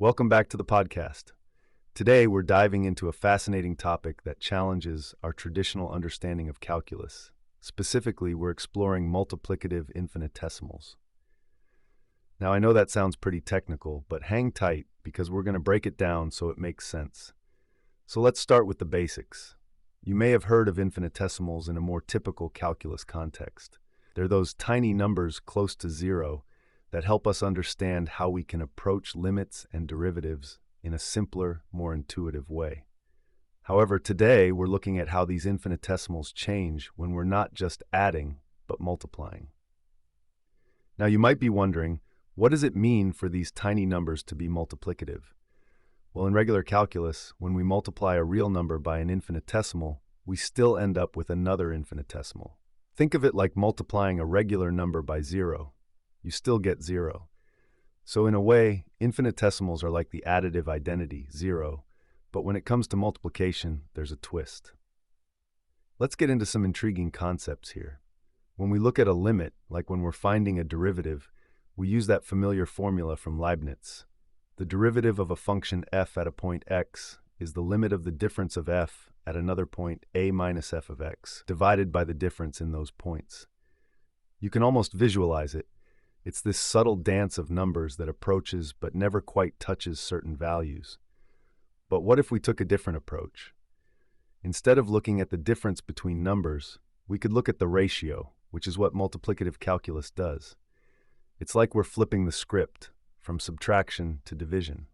Welcome back to the podcast. Today, we're diving into a fascinating topic that challenges our traditional understanding of calculus. Specifically, we're exploring multiplicative infinitesimals. Now, I know that sounds pretty technical, but hang tight because we're going to break it down so it makes sense. So let's start with the basics. You may have heard of infinitesimals in a more typical calculus context. They're those tiny numbers close to zero that help us understand how we can approach limits and derivatives in a simpler, more intuitive way. However, today we're looking at how these infinitesimals change when we're not just adding, but multiplying. Now you might be wondering, what does it mean for these tiny numbers to be multiplicative? Well, in regular calculus, when we multiply a real number by an infinitesimal, we still end up with another infinitesimal. Think of it like multiplying a regular number by zero. You still get zero. So in a way, infinitesimals are like the additive identity, zero, but when it comes to multiplication, there's a twist. Let's get into some intriguing concepts here. When we look at a limit, like when we're finding a derivative, we use that familiar formula from Leibniz. The derivative of a function f at a point x is the limit of the difference of f at another point a minus f of x, divided by the difference in those points. You can almost visualize it. It's this subtle dance of numbers that approaches but never quite touches certain values. But what if we took a different approach? Instead of looking at the difference between numbers, we could look at the ratio, which is what multiplicative calculus does. It's like we're flipping the script from subtraction to division.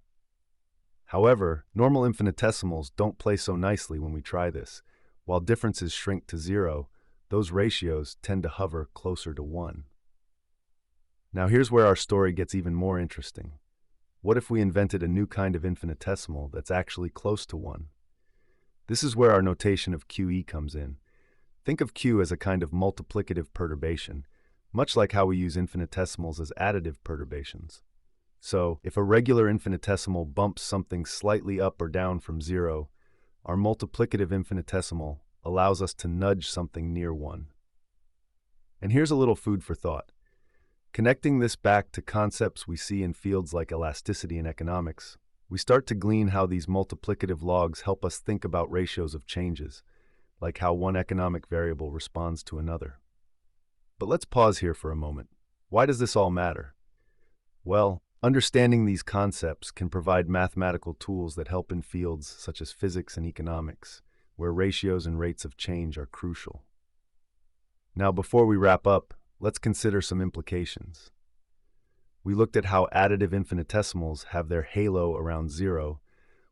However, normal infinitesimals don't play so nicely when we try this. While differences shrink to zero, those ratios tend to hover closer to 1. Now here's where our story gets even more interesting. What if we invented a new kind of infinitesimal that's actually close to 1? This is where our notation of QE comes in. Think of Q as a kind of multiplicative perturbation, much like how we use infinitesimals as additive perturbations. So, if a regular infinitesimal bumps something slightly up or down from zero, our multiplicative infinitesimal allows us to nudge something near 1. And here's a little food for thought. Connecting this back to concepts we see in fields like elasticity in economics, we start to glean how these multiplicative logs help us think about ratios of changes, like how one economic variable responds to another. But let's pause here for a moment. Why does this all matter? Well, understanding these concepts can provide mathematical tools that help in fields such as physics and economics, where ratios and rates of change are crucial. Now, before we wrap up, let's consider some implications. We looked at how additive infinitesimals have their halo around 0,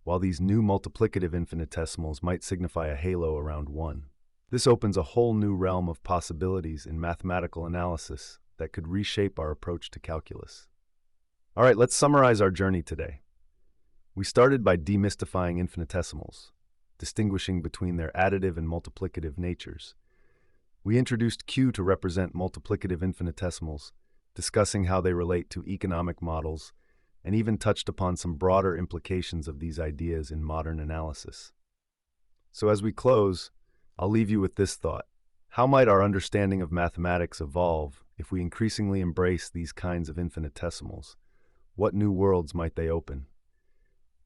while these new multiplicative infinitesimals might signify a halo around 1. This opens a whole new realm of possibilities in mathematical analysis that could reshape our approach to calculus. All right, let's summarize our journey today. We started by demystifying infinitesimals, distinguishing between their additive and multiplicative natures. We introduced Q to represent multiplicative infinitesimals, discussing how they relate to economic models, and even touched upon some broader implications of these ideas in modern analysis. So as we close, I'll leave you with this thought. How might our understanding of mathematics evolve if we increasingly embrace these kinds of infinitesimals? What new worlds might they open?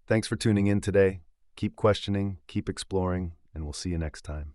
Thanks for tuning in today. Keep questioning, keep exploring, and we'll see you next time.